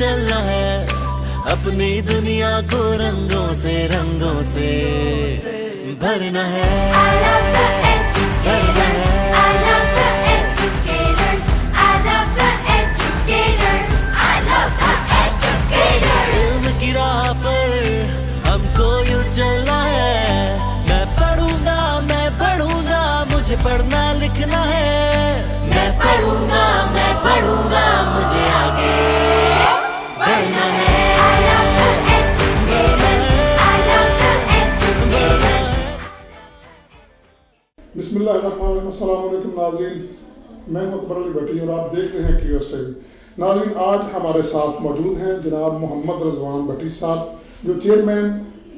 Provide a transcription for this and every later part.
चलना है, अपनी दुनिया को रंगों से भरना है। I love the educators. I love the educators. I love the educators. I love the educators. इल्म की राह पर हमको यूं चलना है, मैं पढ़ूंगा, मुझे पढ़ना लिखना है। मैं पढ़ूंगा, मुझे आगे बढ़ना है। I love the educators. I love the educators. बिस्मिल्लाहिर्रहमानिर्रहीम। अस्सलाम वालेकुम नाज़रीन, मैं अकबर अली भट्टी और आप देख रहे हैं QS TV। नाज़रीन, आज हमारे साथ मौजूद हैं जनाब मोहम्मद रज़वान भट्टी साहब, जो चेयरमैन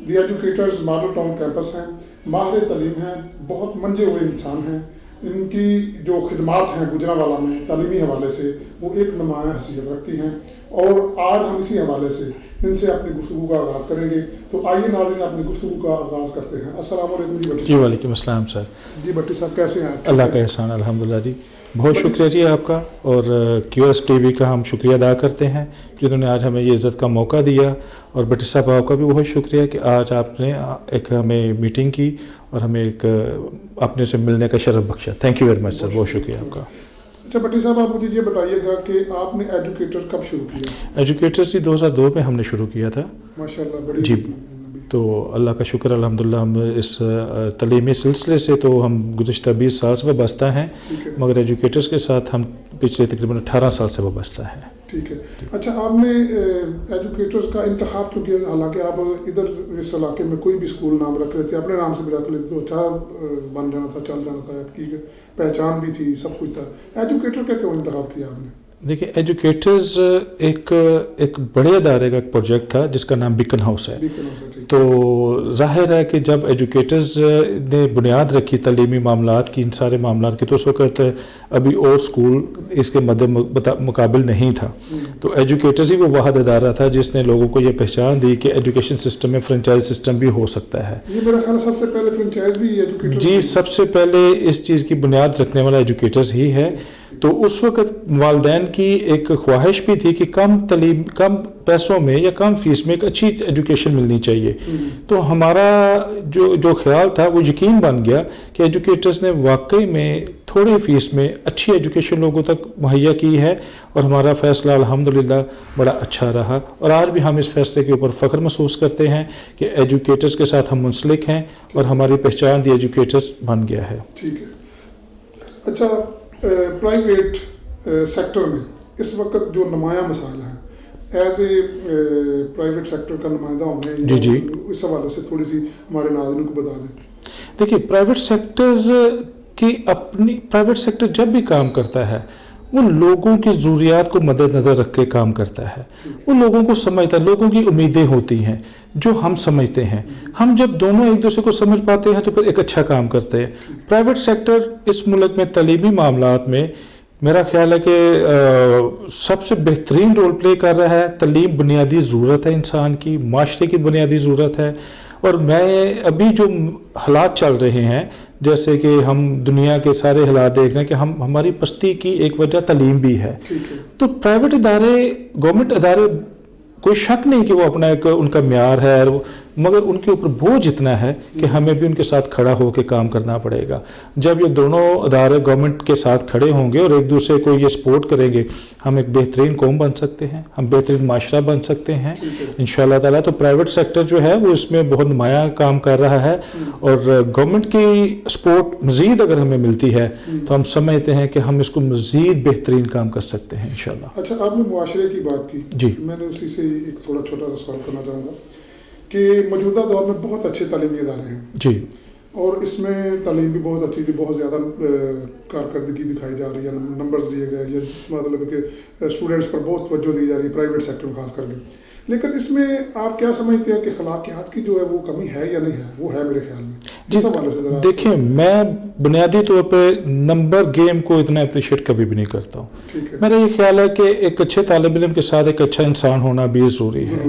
दी एजुकेटर्स मॉडल टाउन कैंपस हैं, माहिर तलीम हैं, बहुत मंजे हुए इंसान हैं। इनकी जो खिदमात हैं गुजरांवाला में तालीमी हवाले से वो एक नुमायाँ हैसियत रखती हैं, और आज हम इसी हवाले से इनसे अपनी गुफ्तगू का आगाज़ करेंगे। तो आइए नाज़रीन, अपनी गुफ्तगू का आगाज़ करते हैं। अस्सलाम वालेकुम जी भट्टी जी वालेकुम अस्सलाम सर। जी भट्टी साहब, कैसे हैं आप? अल्लाह का एहसान अल्हम्दुलिल्लाह जी, बहुत शुक्रिया जी आपका, और QS TV का हम शुक्रिया अदा करते हैं जिन्होंने आज हमें ये इज़्ज़त का मौका दिया। और भट्टी साहब आपका भी बहुत शुक्रिया कि आज आपने एक हमें मीटिंग की और हमें एक अपने से मिलने का शरफ बख्शा। Thank you very much sir, बहुत शुक्रिया आपका। अच्छा भट्टी साहब, आप मुझे ये बताइएगा कि आपने एजुकेटर कब शुरू किया? एजुकेटर्स जी 2002 में हमने शुरू किया था। माशाल्लाह, बड़ी जी। तो अल्लाह का शुक्र अल्हम्दुलिल्लाह, हम इस तलीमी सिलसिले से तो हम गुज़िश्ता 20 साल से वाबस्ता हैं, ठीक है। मगर एजुकेटर्स के साथ हम पिछले तकरीबन 18 साल से वाबस्ता हैं। ठीक है। अच्छा, आपने एजुकेटर्स का इंतखाब क्यों किया? हालांकि आप इधर इस इलाके में कोई भी स्कूल नाम रख रहे थे, अपने नाम से भी रख लेते तो अच्छा बन जाना था, चल जाना था, आपकी पहचान भी थी, सब कुछ था। एजुकेटर का क्यों इंतखाब किया आपने? देखिए, एजुकेटर्स एक बड़े अदारे का एक प्रोजेक्ट था जिसका नाम बीकन हाउस है। तो ज़ाहिर है कि जब एजुकेटर्स ने बुनियाद रखी तलीमी मामलात की, इन सारे मामलात की, तो उस वक़्त अभी और स्कूल इसके मद्दे मुकाबिल नहीं था। तो एजुकेटर्स ही वो वाहिद अदारा था जिसने लोगों को ये पहचान दी कि एजुकेशन सिस्टम में फ्रेंचाइज सिस्टम भी हो सकता है। ये मेरा ख्याल सबसे पहले फ्रेंचाइज भी एजुकेटर जी, सबसे पहले इस चीज़ की बुनियाद रखने वाला एजुकेटर्स ही है। तो उस वक़्त वालिदैन की एक ख्वाहिश भी थी कि कम तलीम, कम पैसों में या कम फीस में एक अच्छी एजुकेशन मिलनी चाहिए। तो हमारा जो ख्याल था वो यकीन बन गया कि एजुकेटर्स ने वाकई में थोड़ी फ़ीस में अच्छी एजुकेशन लोगों तक मुहैया की है, और हमारा फ़ैसला अल्हम्दुलिल्लाह बड़ा अच्छा रहा। और आज भी हम इस फ़ैसले के ऊपर फ़ख्र महसूस करते हैं कि एजुकेटर्स के साथ हम मुंसलिक हैं और हमारी पहचान दी एजुकेटर्स बन गया है। ठीक है। अच्छा, प्राइवेट सेक्टर में इस वक्त जो नुमाया मसाइल हैं, एज ए प्राइवेट सेक्टर का नुमाइंदा होने, जी जी, इस हवाले से थोड़ी सी हमारे नाज़रीन को बता दें। देखिए, प्राइवेट सेक्टर जब भी काम करता है वो लोगों की ज़रूरियात को मद्देनज़र रख के काम करता है। वो लोगों को समझता है, लोगों की उम्मीदें होती हैं जो हम समझते हैं। हम जब दोनों एक दूसरे को समझ पाते हैं तो फिर एक अच्छा काम करते हैं। प्राइवेट सेक्टर इस मुल्क में तलीमी मामलात में मेरा ख्याल है कि सबसे बेहतरीन रोल प्ले कर रहा है। तलीम बुनियादी ज़रूरत है इंसान की, माशरे की बुनियादी ज़रूरत है। और मैं अभी जो हालात चल रहे हैं, जैसे कि हम दुनिया के सारे हालात देख रहे हैं कि हमारी पस्ती की एक वजह तलीम भी है। तो प्राइवेट इदारे, गवर्नमेंट इदारे, कोई शक नहीं कि वो अपना एक उनका म्यार है, मगर उनके ऊपर बोझ इतना है कि हमें भी उनके साथ खड़ा होकर काम करना पड़ेगा। जब ये दोनों अदारे गवर्नमेंट के साथ खड़े होंगे और एक दूसरे को ये सपोर्ट करेंगे, हम एक बेहतरीन कौम बन सकते हैं, हम बेहतरीन माशरा बन सकते हैं इंशाअल्लाह ताला। तो प्राइवेट सेक्टर जो है वो इसमें बहुत नुमाया काम कर रहा है, और गवर्नमेंट की सपोर्ट मज़ीद अगर हमें मिलती है तो हम समझते हैं कि हम इसको मज़ीद बेहतरीन काम कर सकते हैं इंशाअल्लाह। अच्छा, आपने मुआशरे की बात की जी, मैंने उसी से एक थोड़ा छोटा सा सवाल करना चाहूँगा कि मौजूदा दौर में बहुत अच्छे तालीमी इदारे हैं जी, और इसमें तालीम भी बहुत अच्छी थी, बहुत ज़्यादा कारकर्दगी दिखाई जा रही है, नंबर्स दिए गए, ये मतलब कि स्टूडेंट्स पर बहुत तवज्जो दी जा रही है प्राइवेट सेक्टर में खास करके। लेकिन इसमें आप क्या समझते हैं कि खलाकियात की जो है वो कमी है या नहीं है? वो है मेरे ख्याल में। इस हवाले से ज़रा देखिए, मैं बुनियादी तौर पे नंबर गेम को इतना अप्रिशिएट कभी भी नहीं करता हूँ। मेरा ये ख्याल है कि एक अच्छे तालिब इल्म के साथ एक अच्छा इंसान होना भी ज़रूरी है।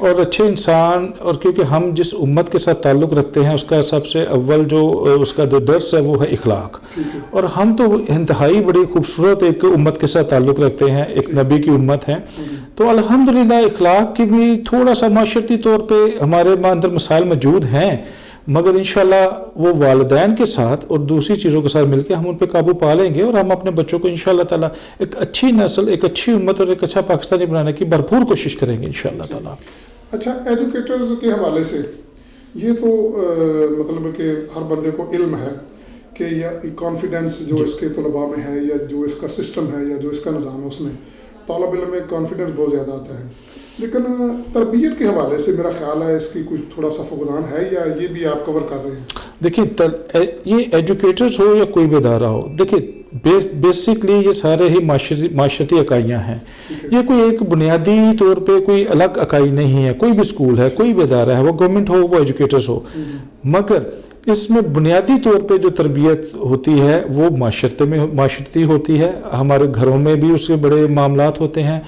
और अच्छे इंसान, और क्योंकि हम जिस उम्मत के साथ ताल्लुक़ रखते हैं उसका सबसे अव्वल जो उसका जो दर्स है वो है इखलाक। और हम तो इंतहाई बड़ी खूबसूरत एक उम्मत के साथ ताल्लुक़ रखते हैं, एक नबी की उम्मत है। तो अल्हम्दुलिल्लाह इखलाक की भी थोड़ा सा माशरती तौर पे हमारे अंदर मसाइल मौजूद हैं, मगर इंशाल्लाह वो वालिदैन के साथ और दूसरी चीज़ों के साथ मिलकर हम उन पे काबू पा लेंगे और हम अपने बच्चों को इंशाल्लाह ताला एक अच्छी नस्ल, एक अच्छी उम्मत और एक अच्छा पाकिस्तानी बनाने की भरपूर कोशिश करेंगे इंशाल्लाह ताला। अच्छा, एजुकेटर्स के हवाले से ये तो मतलब कि हर बंदे को इल्म है कि यह कॉन्फिडेंस जो इसके तलबा में है या जो इसका सिस्टम है या जो इसका निज़ाम है उसमें तालिब इल्म में कॉन्फिडेंस बहुत ज़्यादा आता है, लेकिन तरबियत के हवाले से मेरा ख्याल है इसकी कुछ थोड़ा सा फुकदान है या ये भी आप कवर कर रहे हैं? देखिए ये एजुकेटर्स हो या कोई भी इदारा हो, देखिए बेसिकली ये सारे ही माशरती इकाइयाँ हैं। ये कोई एक बुनियादी तौर पे कोई अलग इकाई नहीं है। कोई भी स्कूल है, कोई भी इदारा है, वो गवर्नमेंट हो, वो एजुकेटर्स हो, मगर इसमें बुनियादी तौर पे जो तरबियत होती है वो माशरती होती है। हमारे घरों में भी उसके बड़े मामलात होते हैं।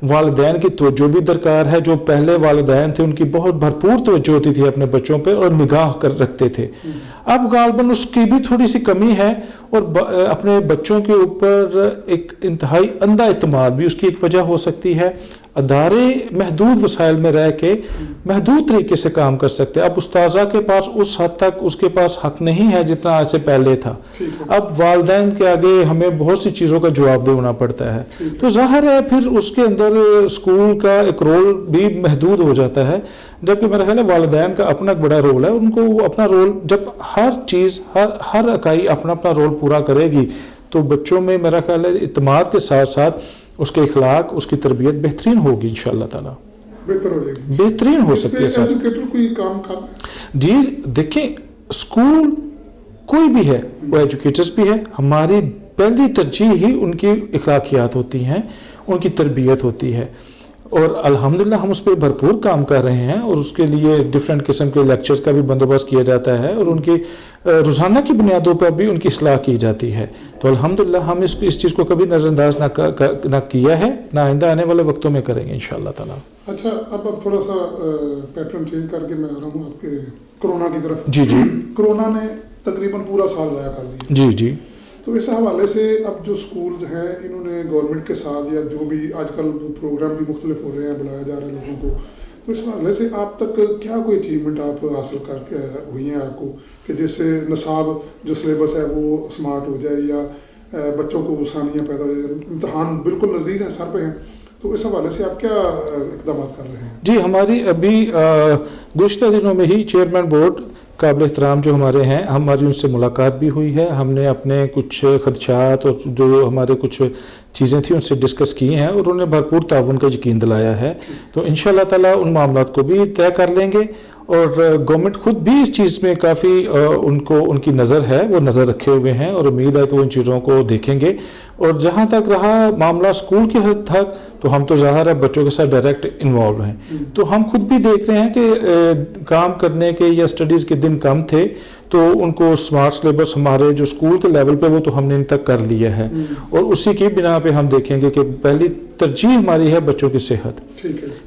वालिदैन की तवज्जो भी दरकार है। जो पहले वालिदैन थे उनकी बहुत भरपूर तवज्जो होती थी अपने बच्चों पे और निगाह कर रखते थे। अब गालबन उसकी भी थोड़ी सी कमी है और अपने बच्चों के ऊपर एक इंतहाई अंधा इत्मीनान भी उसकी एक वजह हो सकती है। अदारे महदूद वसाइल में रह के महदूद तरीके से काम कर सकते हैं। अब उस्ताज़ा के पास उस हद तक उसके पास हक नहीं है जितना आज से पहले था। अब वालिदैन के आगे हमें बहुत सी चीज़ों का जवाब देना पड़ता है, तो ज़ाहिर है फिर उसके अंदर स्कूल का एक रोल भी महदूद हो जाता है। जबकि मेरा ख्याल है वालिदैन का अपना बड़ा रोल है। उनको अपना रोल, जब हर चीज़ हर इकाई अपना अपना रोल पूरा करेगी तो बच्चों में मेरा ख्याल है इत्मीनान के साथ साथ उसके इखलाक, उसकी तरबियत बेहतरीन होगी इंशाअल्लाह ताला, बेहतर हो जाएगी, बेहतरीन हो सकती है। एजुकेटर कोई काम कर रहा है जी, देखें स्कूल कोई भी है, वो एजुकेटर्स भी है। हमारी पहली तरजीह ही उनकी इखलाकियात होती हैं, उनकी तरबियत होती है और अल्हम्दुलिल्लाह हम उस पर भरपूर काम कर रहे हैं और उसके लिए डिफरेंट किस्म के लेक्चर्स का भी बंदोबस्त किया जाता है और उनकी रोज़ाना की बुनियादों पर भी उनकी इस्लाह की जाती है। तो अल्हम्दुलिल्लाह हम इस चीज़ को कभी नज़रअंदाज ना किया है, ना आइंदा आने वाले वक्तों में करेंगे इंशाअल्लाह ताला। अच्छा, अब थोड़ा सा पैटर्न चेंज करके मैं आ रहा हूँ आपके कोरोना की तरफ। जी जी, कोरोना ने तकरीबन पूरा साल ज़ाया कर दिया। जी जी, तो इस हवाले से अब जो स्कूल हैं इन्होंने गवर्नमेंट के साथ या जो भी आजकल प्रोग्राम भी मुख्तलिफ हो रहे हैं, बुलाया जा रहा है लोगों को, तो इस हवाले से आप तक क्या कोई अचीवमेंट आप हासिल करके हुई हैं आपको कि जिससे निसाब जो सिलेबस है वो स्मार्ट हो जाए या बच्चों को आसानियाँ पैदा हो जाए? इम्तहान बिल्कुल नज़दीक हैं, सर पे हैं, तो इस हवाले से आप क्या इक़दाम कर रहे हैं? जी, हमारी अभी गुज़िश्ता दिनों में ही चेयरमैन बोर्ड काबिल एहतराम जो हमारे हैं, हमारी उनसे मुलाकात भी हुई है। हमने अपने कुछ खदशात और जो हमारे कुछ चीज़ें थी उनसे डिस्कस की हैं और उन्हें भरपूर ताउन का यकीन दिलाया है। तो इंशाअल्लाह ताला उन मामलात को भी तय कर लेंगे और गवर्नमेंट खुद भी इस चीज़ में काफ़ी उनको उनकी नज़र है, वो नज़र रखे हुए हैं और उम्मीद है कि वो इन चीज़ों को देखेंगे। और जहाँ तक रहा मामला स्कूल की हद तक, तो हम तो ज़ाहिर है बच्चों के साथ डायरेक्ट इन्वॉल्व हैं, तो हम खुद भी देख रहे हैं कि काम करने के या स्टडीज़ के दिन कम थे तो उनको स्मार्ट सिलेबस हमारे जो स्कूल के लेवल पे वो तो हमने इन तक कर लिया है और उसी की बिना पे हम देखेंगे कि पहली तरजीह हमारी है बच्चों की सेहत।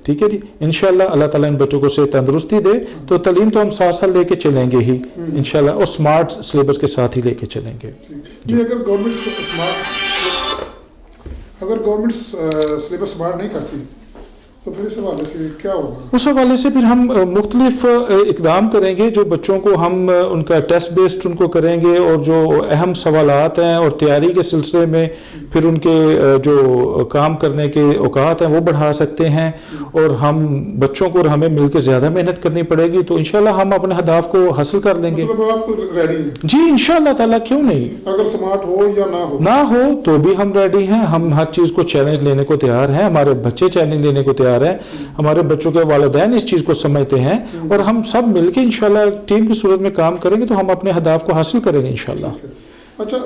ठीक है जी, इंशाल्लाह अल्लाह ताला इन बच्चों को सेहत तंदुरुस्ती दे तो तालीम तो हम साथ साथ लेके चलेंगे ही इंशाल्लाह और स्मार्ट सिलेबस के साथ ही लेके चलेंगे जी। अगर गवर्नमेंट सिलेबस स्मार्ट नहीं करती तो फिर इस हवाले से क्या होगा? उस हवाले से फिर हम मुख्तलिफ इक़दाम करेंगे। जो बच्चों को हम उनका टेस्ट बेस्ड उनको करेंगे और जो अहम सवालात हैं और तैयारी के सिलसिले में फिर उनके जो काम करने के औकात हैं वो बढ़ा सकते हैं और हम बच्चों को और हमें मिलकर ज़्यादा मेहनत करनी पड़ेगी तो इंशाल्लाह हम अपने हदाफ को हासिल कर लेंगे। मतलब आप रेडी हैं? जी इंशाल्लाह ताला, क्यों नहीं। अगर स्मार्ट हो या ना हो तो भी हम रेडी हैं। हम हर चीज़ को चैलेंज लेने को तैयार हैं, हमारे बच्चे चैलेंज लेने को तैयार है, हमारे बच्चों के वालिदैन इस चीज़ को समझते हैं और हम सब मिलकर इंशाल्लाह टीम की सूरत में काम करेंगे तो हम अपने हदाफ को हासिल करेंगे इंशाल्लाह। अच्छा,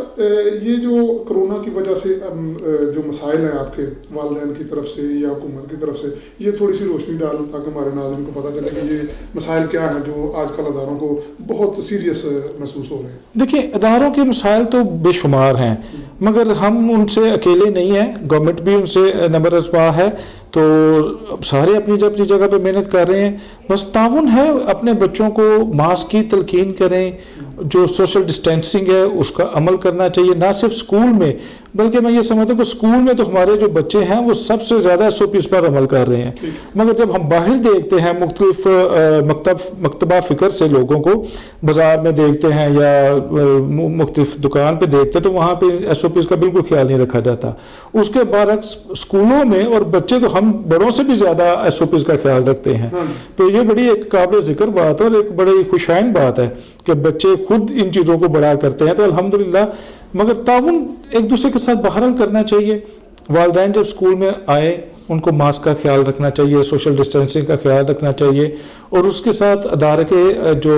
ये जो कोरोना की वजह से जो मसाइल हैं आपके वालिदैन की तरफ से या हुकूमत की तरफ से, ये थोड़ी सी रोशनी डाल ताकि हमारे नाज़रीन को पता चले कि ये मसाइल क्या हैं जो आजकल अदारों को बहुत सीरियस महसूस हो रहे हैं। देखिए, अदारों के मसाइल तो बेशुमार हैं मगर हम उनसे अकेले नहीं हैं, गवर्नमेंट भी उनसे नंबर रज़बा है। تو سارے اپنی جگہ پہ محنت کر رہے ہیں. بس تعاون ہے, اپنے بچوں کو ماسک کی تلقین کریں, جو سوشل ڈسٹینسنگ ہے اس کا عمل کرنا چاہیے, نہ صرف اسکول میں بلکہ میں یہ سمجھتا ہوں کہ اسکول میں تو ہمارے جو بچے ہیں وہ سب سے زیادہ SOPs پر عمل کر رہے ہیں, مگر جب ہم باہر دیکھتے ہیں مختلف مکتبہ فکر سے لوگوں کو بازار میں دیکھتے ہیں یا مختلف دکان پہ دیکھتے ہیں تو وہاں پہ SOPs کا بالکل خیال نہیں رکھا جاتا. اس کے برعکس اسکولوں میں, اور بچے تو ہم بڑوں سے بھی زیادہ SOPs کا خیال رکھتے ہیں, تو یہ بڑی ایک قابل ذکر بات ہے اور ایک بڑی خوشائن بات ہے کہ بچے خود ان چیزوں کو بڑا کرتے ہیں. تو الحمدللہ, مگر تعاون ایک دوسرے کے ساتھ بہرحال کرنا چاہیے. والدین جب اسکول میں آئے ان کو ماسک کا خیال رکھنا چاہیے, سوشل ڈسٹینسنگ کا خیال رکھنا چاہیے, اور اس کے ساتھ ادارے کے جو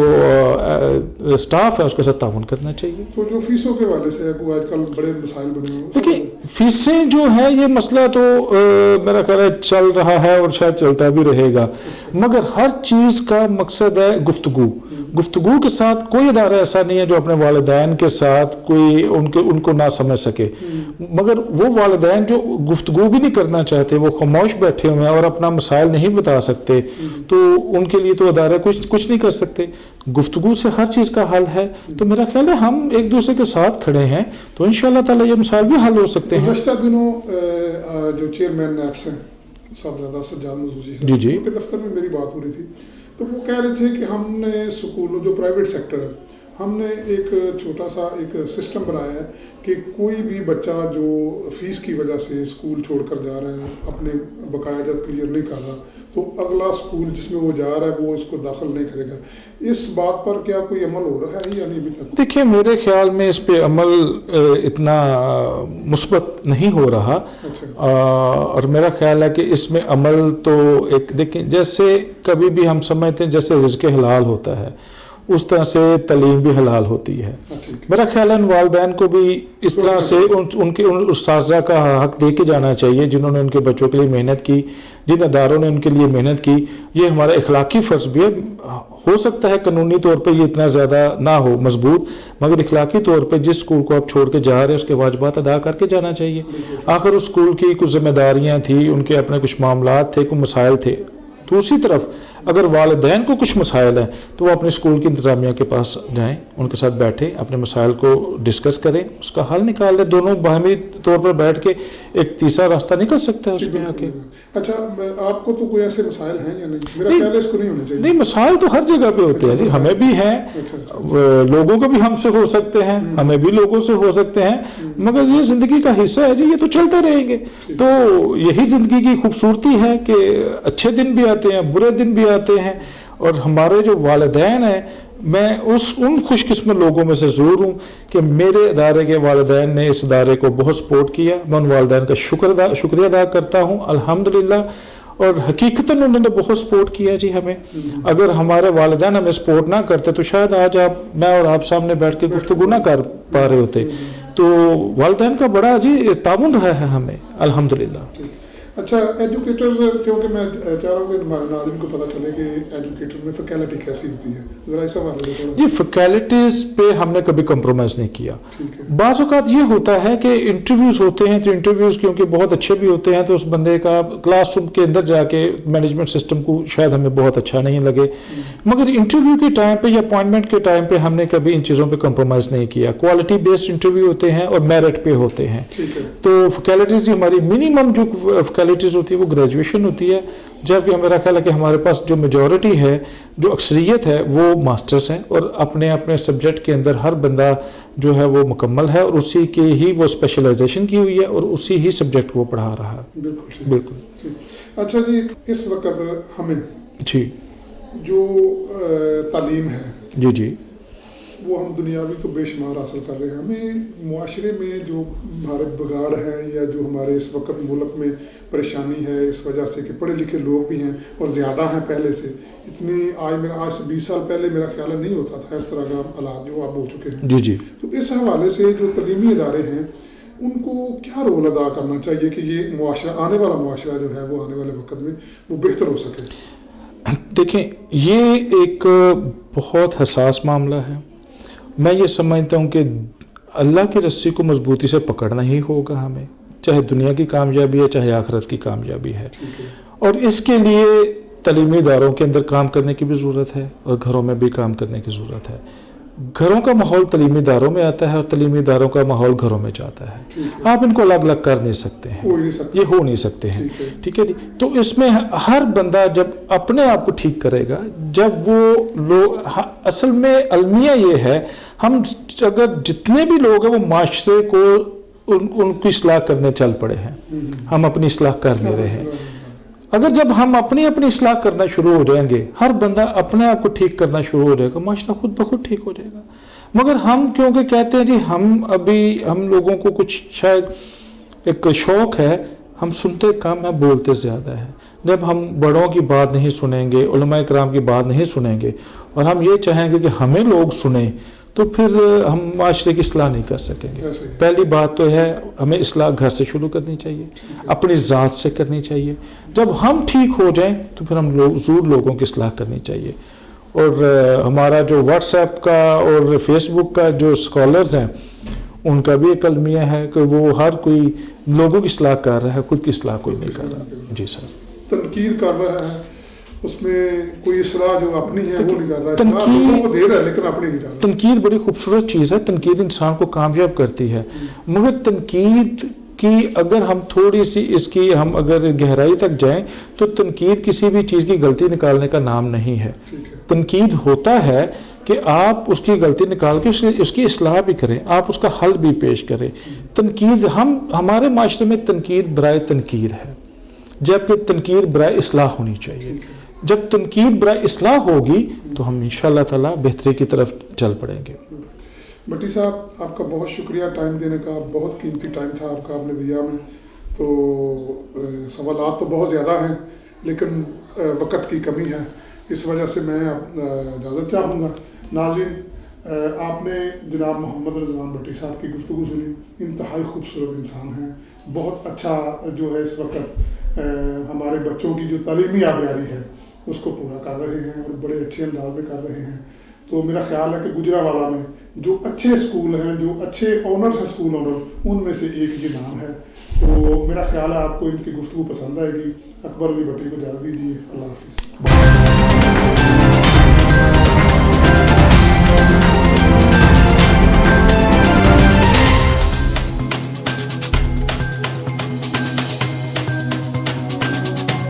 اسٹاف ہے اس کے ساتھ تعاون کرنا چاہیے. تو جو فیسوں کے حوالے سے آج کل بڑے مسائل بنے ہوئے ہیں, دیکھیے فیسیں جو ہے یہ مسئلہ تو میرا خیال ہے چل رہا ہے اور شاید چلتا بھی رہے گا, مگر ہر چیز کا مقصد ہے گفتگو کے ساتھ. کوئی ادارہ ایسا نہیں ہے جو اپنے والدین کے ساتھ کوئی ان کو نہ سمجھ سکے, مگر وہ والدین جو گفتگو بھی نہیں کرنا چاہتے, وہ خاموش بیٹھے ہوئے ہیں اور اپنا مسائل نہیں بتا سکتے, تو ان کے لیے تو ادارے کچھ نہیں کر سکتے. گفتگو سے ہر چیز کا حل ہے. تو میرا خیال ہے ہم ایک دوسرے کے ساتھ کھڑے ہیں تو انشاءاللہ تعالی یہ مسائل بھی حل ہو سکتے ہیں. گزشتہ دنوں جو چیئرمین نیپس ہیں صاحبزادہ سجاد مزوزی صاحب, جی ان کے دفتر میں میری بات ہو رہی تھی تو وہ کہہ رہے تھے کہ ہم نے اسکولوں جو پرائیویٹ سیکٹر ہے ہم نے ایک چھوٹا سا ایک سسٹم بنایا ہے کہ کوئی بھی بچہ جو فیس کی وجہ سے اسکول چھوڑ کر جا رہا ہے, اپنے بقایا جات کلیئر نہیں کر رہا, تو اگلا اسکول جس میں وہ جا رہا ہے وہ اس کو داخل نہیں کرے گا. اس بات پر کیا کوئی عمل ہو رہا ہے یا نہیں ابھی تک؟ دیکھیں میرے خیال میں اس پہ عمل اتنا مثبت نہیں ہو رہا, اور میرا خیال ہے کہ اس میں عمل تو ایک دیکھیں جیسے کبھی بھی ہم سمجھتے ہیں جیسے رزق حلال ہوتا ہے اس طرح سے تعلیم بھی حلال ہوتی ہے. میرا خیال ہے ان والدین کو بھی اس طرح سے ان کے اساتذہ کا حق دے کے جانا چاہیے جنہوں نے ان کے بچوں کے لیے محنت کی, جن اداروں نے ان کے لیے محنت کی. یہ ہمارا اخلاقی فرض بھی ہے. ہو سکتا ہے قانونی طور پہ یہ اتنا زیادہ نہ ہو مضبوط, مگر اخلاقی طور پہ جس اسکول کو آپ چھوڑ کے جا رہے ہیں اس کے واجبات ادا کر کے جانا چاہیے. آخر اس اسکول کی کچھ ذمہ داریاں تھیں, ان کے اپنے کچھ معاملات تھے, کچھ مسائل تھے. دوسری طرف اگر والدین کو کچھ مسائل ہیں تو وہ اپنے اسکول کی انتظامیہ کے پاس جائیں, ان کے ساتھ بیٹھیں, اپنے مسائل کو ڈسکس کریں, اس کا حل نکال دیں. دونوں باہمی طور پر بیٹھ کے ایک تیسرا راستہ نکل سکتا ہے اس میں آ کے. اچھا, آپ کو تو کوئی ایسے مسائل ہیں یا نہیں؟ میرا خیال ہے اس کو نہیں ہونے چاہیے. نہیں, مسائل تو ہر جگہ پہ ہوتے ہیں جی, ہمیں بھی ہیں, لوگوں کو بھی ہم سے ہو سکتے ہیں, ہمیں بھی لوگوں سے ہو سکتے ہیں, مگر یہ زندگی کا حصہ ہے جی, یہ تو چلتے رہیں گے. تو یہی زندگی کی خوبصورتی ہے کہ اچھے دن بھی آتے ہیں, برے دن بھی آتے ہیں. اور ہمارے جو والدین ہیں, میں ان خوش قسمت لوگوں میں سے ضرور ہوں کہ میرے ادارے کے والدین نے اس ادارے کو بہت سپورٹ کیا. میں ان والدین کا شکریہ ادا کرتا ہوں الحمدللہ, اور حقیقتاً انہوں نے بہت سپورٹ کیا جی ہمیں. اگر ہمارے والدین ہمیں سپورٹ نہ کرتے تو شاید آج میں اور آپ سامنے بیٹھ کے گفتگو نہ کر پا رہے ہوتے. تو والدین کا بڑا جی تعاون رہا ہے ہمیں الحمدللہ. اچھا, ایجوکیٹرز, کیونکہ میں چاہ رہا ہوں کہ ہمارے ناظرین کو پتہ چلے کہ ایجوکیٹر میں فیکلٹی کیسی ہوتی ہے, ذرا اس حوالے سے جی. فیکلٹیز پہ ہم نے کبھی کمپرومائز نہیں کیا. بعض اوقات یہ ہوتا ہے کہ انٹرویوز ہوتے ہیں تو انٹرویوز کیونکہ بہت اچھے بھی ہوتے ہیں تو اس بندے کا کلاس روم کے اندر جا کے مینجمنٹ سسٹم کو شاید ہمیں بہت اچھا نہیں لگے, مگر انٹرویو کے ٹائم پہ یا اپوائنٹمنٹ کے ٹائم پہ ہم نے کبھی ان چیزوں پہ کمپرومائز نہیں کیا. کوالٹی بیسڈ انٹرویو ہوتے ہیں اور میرٹ پہ ہوتے ہیں. تو فیکلٹیز ہماری منیمم جو فیکلٹیز ہوتی ہے وہ گریجویشن ہوتی ہے, جبکہ میرا خیال ہے کہ ہمارے پاس جو میجورٹی ہے, جو اکثریت ہے وہ ماسٹرز ہیں, اور اپنے اپنے سبجیکٹ کے اندر ہر بندہ جو ہے وہ مکمل ہے اور اسی کی ہی وہ اسپیشلائزیشن کی ہوئی ہے اور اسی ہی سبجیکٹ کو وہ پڑھا رہا ہے. بالکل. اچھا جی, اس وقت ہمیں جی جو تعلیم ہے جی وہ ہم دنیاوی تو بے شمار حاصل کر رہے ہیں. ہمیں معاشرے میں جو ہمارے بگاڑ ہے یا جو ہمارے اس وقت ملک میں پریشانی ہے اس وجہ سے کہ پڑھے لکھے لوگ بھی ہیں اور زیادہ ہیں پہلے سے, اتنی آج سے 20 سال پہلے میرا خیال نہیں ہوتا تھا اس طرح کا حالات جو اب ہو چکے ہیں. جی. تو اس حوالے سے جو تعلیمی ادارے ہیں ان کو کیا رول ادا کرنا چاہیے کہ یہ معاشرہ, آنے والا معاشرہ جو ہے وہ آنے والے وقت میں وہ بہتر ہو سکے؟ دیکھیں, یہ ایک بہت حساس معاملہ ہے. میں یہ سمجھتا ہوں کہ اللہ کی رسی کو مضبوطی سے پکڑنا ہی ہوگا ہمیں, چاہے دنیا کی کامیابی ہے چاہے آخرت کی کامیابی ہے. اور اس کے لیے تعلیمی اداروں کے اندر کام کرنے کی بھی ضرورت ہے اور گھروں میں بھی کام کرنے کی ضرورت ہے. گھروں کا ماحول تعلیمی اداروں میں آتا ہے اور تعلیمی اداروں کا ماحول گھروں میں جاتا ہے. آپ ان کو الگ الگ کر نہیں سکتے ہیں, یہ ہو نہیں سکتے ہیں. ٹھیک ہے جی. تو اس میں ہر بندہ جب اپنے آپ کو ٹھیک کرے گا, جب وہ لوگ, اصل میں المیہ یہ ہے, ہم اگر جتنے بھی لوگ ہیں وہ معاشرے کو ان کی اصلاح کرنے چل پڑے ہیں, ہم اپنی اصلاح کر نہیں رہے ہیں. اگر جب ہم اپنی اصلاح کرنا شروع ہو جائیں گے, ہر بندہ اپنے آپ کو ٹھیک کرنا شروع ہو جائے گا, معاشرہ خود بخود ٹھیک ہو جائے گا. مگر ہم کیونکہ کہتے ہیں جی ہم لوگوں کو کچھ شاید ایک شوق ہے, ہم سنتے کم ہیں بولتے زیادہ ہیں. جب ہم بڑوں کی بات نہیں سنیں گے, علماء کرام کی بات نہیں سنیں گے اور ہم یہ چاہیں گے کہ ہمیں لوگ سنیں, تو پھر ہم معاشرے کی اصلاح نہیں کر سکیں گے. پہلی بات تو ہے ہمیں اصلاح گھر سے شروع کرنی چاہیے, اپنی ذات سے کرنی چاہیے. جب ہم ٹھیک ہو جائیں تو پھر ہم ضرور لوگوں کی اصلاح کرنی چاہیے. اور ہمارا جو واٹس ایپ کا اور فیس بک کا جو اسکالرز ہیں ان کا بھی ایک المیہ ہے کہ وہ ہر کوئی لوگوں کی اصلاح کر رہا ہے, خود کی اصلاح کوئی نہیں کر رہا. جی سر. تنقید کر رہا ہے, اس میں کوئی اصلاح جو اپنی ہے وہ نہیں کر رہا ہے, لوگوں کو دے رہا ہے لیکن اپنی نہیں کر رہا. تنقید بڑی خوبصورت چیز ہے, تنقید انسان کو کامیاب کرتی ہے. مگر تنقید کی اگر ہم تھوڑی سی اس کی ہم اگر گہرائی تک جائیں تو تنقید کسی بھی چیز کی غلطی نکالنے کا نام نہیں ہے. تنقید ہوتا ہے کہ آپ اس کی غلطی نکال کے اس کی اصلاح بھی کریں, آپ اس کا حل بھی پیش کریں. تنقید ہمارے معاشرے میں تنقید برائے تنقید ہے, جبکہ تنقید برائے اصلاح ہونی چاہیے. جب تنقید برائے اصلاح ہوگی تو ہم انشاءاللہ تعالی بہتری کی طرف چل پڑیں گے. بھٹی صاحب آپ کا بہت شکریہ ٹائم دینے کا, بہت قیمتی ٹائم تھا آپ کا, آپ نے دیا ہمیں. تو سوالات تو بہت زیادہ ہیں لیکن وقت کی کمی ہے, اس وجہ سے میں اجازت چاہوں گا. ناظرین, آپ نے جناب محمد رضوان بھٹی صاحب کی گفتگو سنی. انتہائی خوبصورت انسان ہیں, بہت اچھا جو ہے اس وقت ہمارے بچوں کی جو تعلیمی آبیاری ہے اس کو پورا کر رہے ہیں اور بڑے اچھے انداز میں کر رہے ہیں. تو میرا خیال ہے کہ گجرانوالہ میں جو اچھے اسکول ہیں, جو اچھے آنرز ہیں اسکول آنر, ان میں سے ایک یہ نام ہے. تو میرا خیال ہے آپ کو ان کی گفتگو پسند آئے گی. اکبر علی بھٹی کو اجازت دیجیے. اللہ حافظ.